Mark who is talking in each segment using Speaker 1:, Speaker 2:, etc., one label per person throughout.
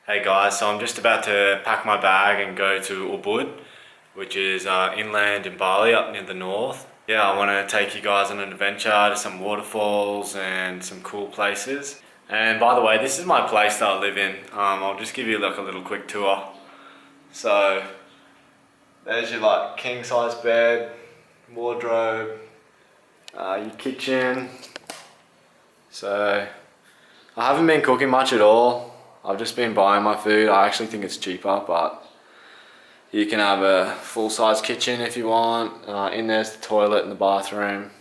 Speaker 1: Hey guys, so I'm just about to pack my bag and go to Ubud, which is inland in Bali up near the north. Yeah, I want to take you guys on an adventure to some waterfalls and some cool places. And by the way, this is my place that I live in. I'll just give you like a little quick tour. So there's your like king size bed, wardrobe, your kitchen. So I haven't been cooking much at all. I've just been buying my food. I actually think it's cheaper, but you can have a full-size kitchen if you want. In there's the toilet and the bathroom.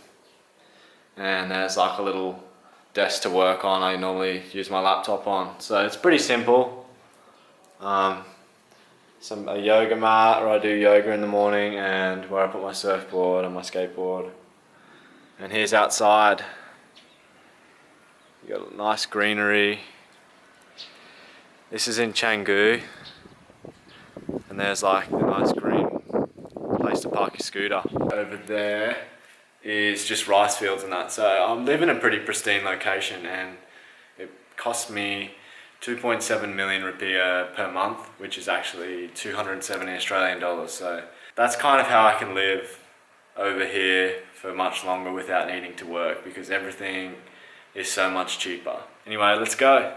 Speaker 1: And there's like a little desk to work on. I normally use my laptop on. So it's pretty simple. A yoga mat where I do yoga in the morning and where I put my surfboard and my skateboard. And here's outside. You got nice greenery. This is in Canggu, and there's like a nice green place to park your scooter. Over there is just Ricefields and that. So I live in a pretty pristine location, and it costs me 2.7 million rupiah per month, which is actually 270 Australian dollars. So that's kind of how I can live over here for much longer without needing to work, because everything is so much cheaper. Anyway, let's go.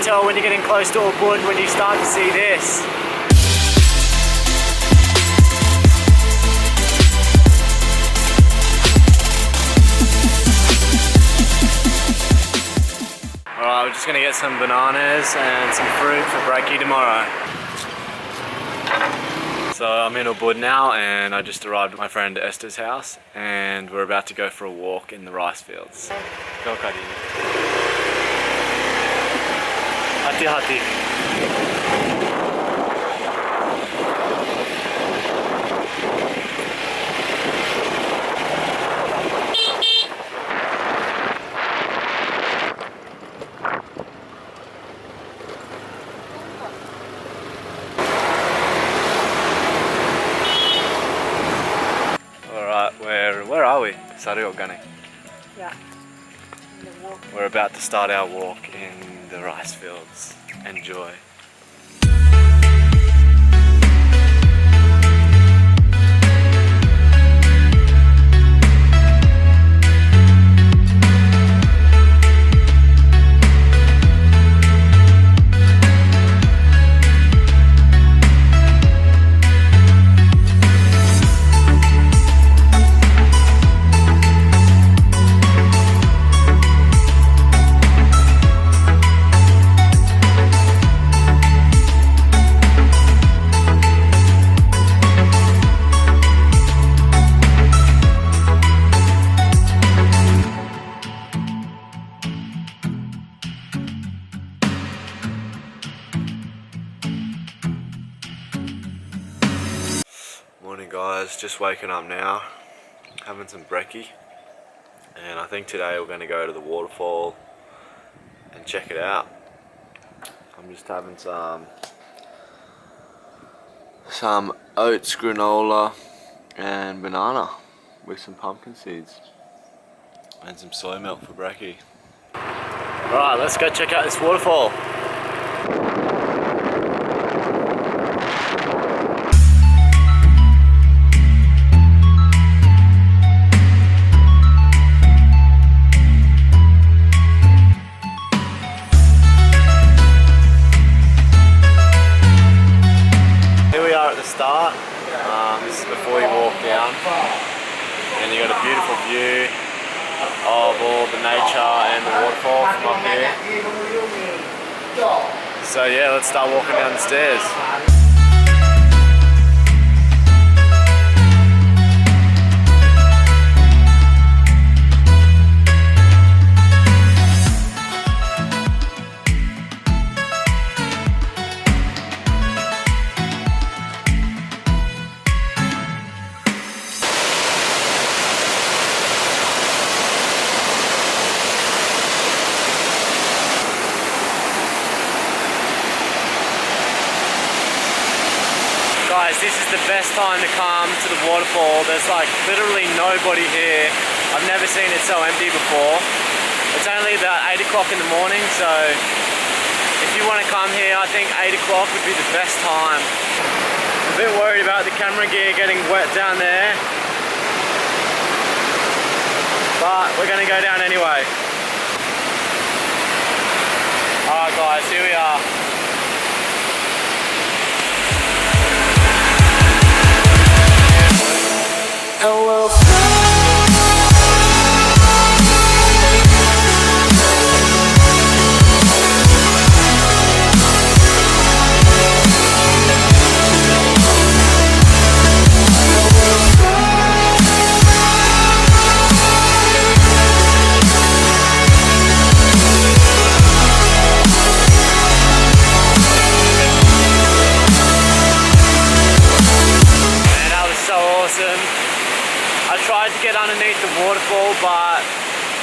Speaker 1: Tell when you're getting close to Ubud when you start to see this. Alright, we're just gonna get some bananas and some fruit for brekkie tomorrow. So I'm in Ubud now, and I just arrived at my friend Esther's house, and we're about to go for a walk in the Ricefields. Go Kadi. Hati-hati. Alright, where are we? Sario Gane.
Speaker 2: Yeah.
Speaker 1: We're about to start our walk in the Ricefields. Enjoy. Morning guys, just waking up now, having some brekkie, and I think today we're going to go to the waterfall and check it out. I'm just having some oats, granola and banana with some pumpkin seeds and some soy milk for brekkie. Alright, let's go check out this waterfall. This is before you walk down, and you got a beautiful view of all the nature and the waterfall from up here. So yeah, let's start walking down the stairs. the best time to come to the waterfall. There's like literally nobody here. I've never seen it so empty before. It's only about 8 o'clock in the morning, so if you want to come here, I think 8 o'clock would be the best time. I'm a bit worried about the camera gear getting wet down there, but we're going to go down anyway. Alright guys, here we are. I tried to get underneath the waterfall, but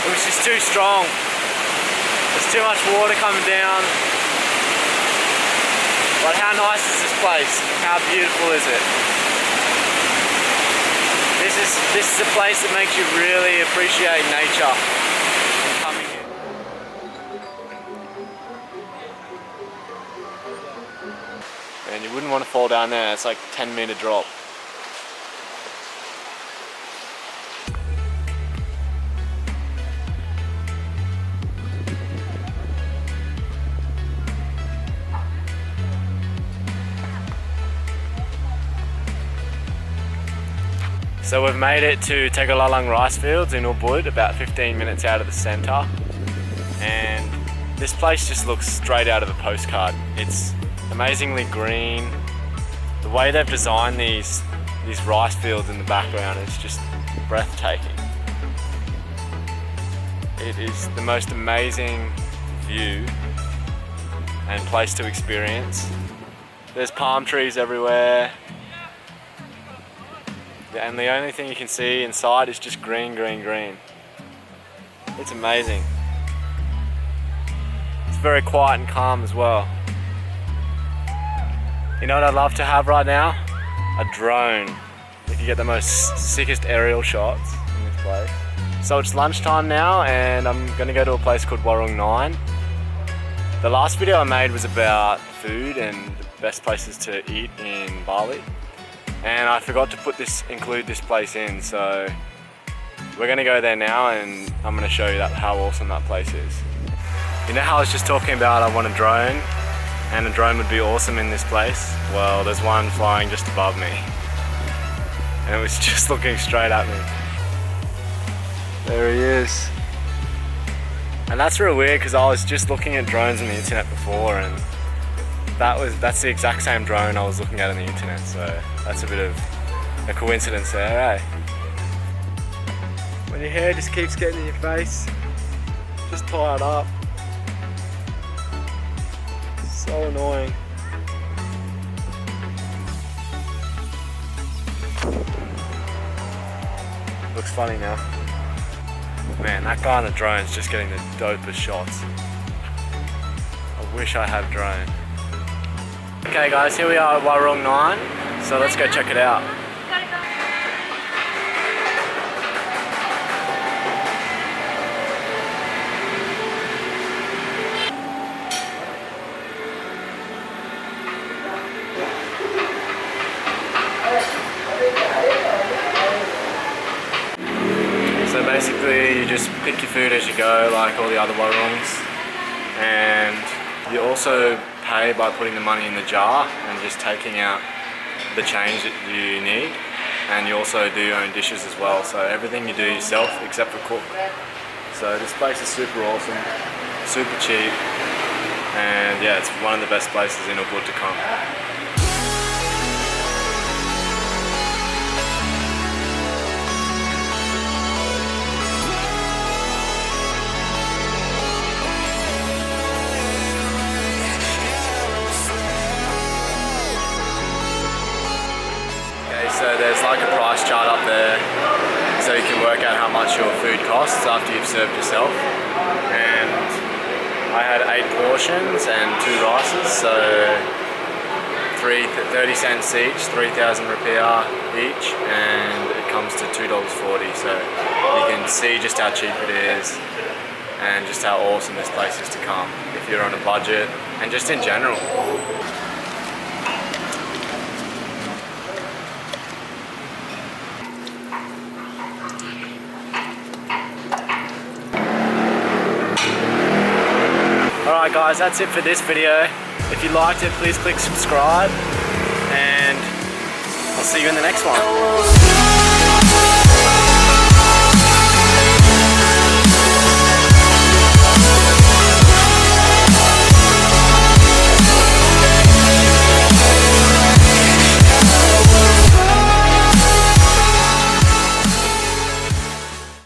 Speaker 1: it was just too strong. There's too much water coming down. But how nice is this place? How beautiful is it? This is a place that makes you really appreciate nature and coming here. Man, you wouldn't want to fall down there. It's like a 10-meter drop. So we've made it to Tegallalang Ricefields in Ubud, about 15 minutes out of the centre, and this place just looks straight out of a postcard. It's amazingly green. The way they've designed these rice fields in the background is just breathtaking. It is the most amazing view and place to experience. There's palm trees everywhere. And the only thing you can see inside is just green, green, green. It's amazing. It's very quiet and calm as well. You know what I'd love to have right now? A drone. You can get the most sickest aerial shots in this place. So it's lunchtime now, and I'm gonna go to a place called Warung 9. The last video I made was about food and the best places to eat in Bali. And I forgot to include this place in, so we're gonna go there now and I'm gonna show you how awesome that place is. You know how I was just talking about I want a drone, and a drone would be awesome in this place? Well, there's one flying just above me. And it was just looking straight at me. There he is. And that's real weird because I was just looking at drones on the internet before, and that's the exact same drone I was looking at on the internet, so that's a bit of a coincidence there, eh? When your hair just keeps getting in your face, just tie it up. So annoying. Looks funny now. Man, that guy on the drone's just getting the dopest shots. I wish I had a drone. Okay guys, here we are at Warung 9, so let's go check it out. So basically you just pick your food as you go, like all the other warungs, and you also pay by putting the money in the jar and just taking out the change that you need, and you also do your own dishes as well, so everything you do yourself except for cook. So this place is super awesome, super cheap, and yeah, it's one of the best places in Ubud to come. So there's like a price chart up there, so you can work out how much your food costs after you've served yourself. And I had 8 portions and 2 rices, so 30 cents each, 3,000 rupiah each, and it comes to $2.40. So you can see just how cheap it is and just how awesome this place is to come if you're on a budget and just in general. Alright guys, that's it for this video. If you liked it, please click subscribe, and I'll see you in the next one.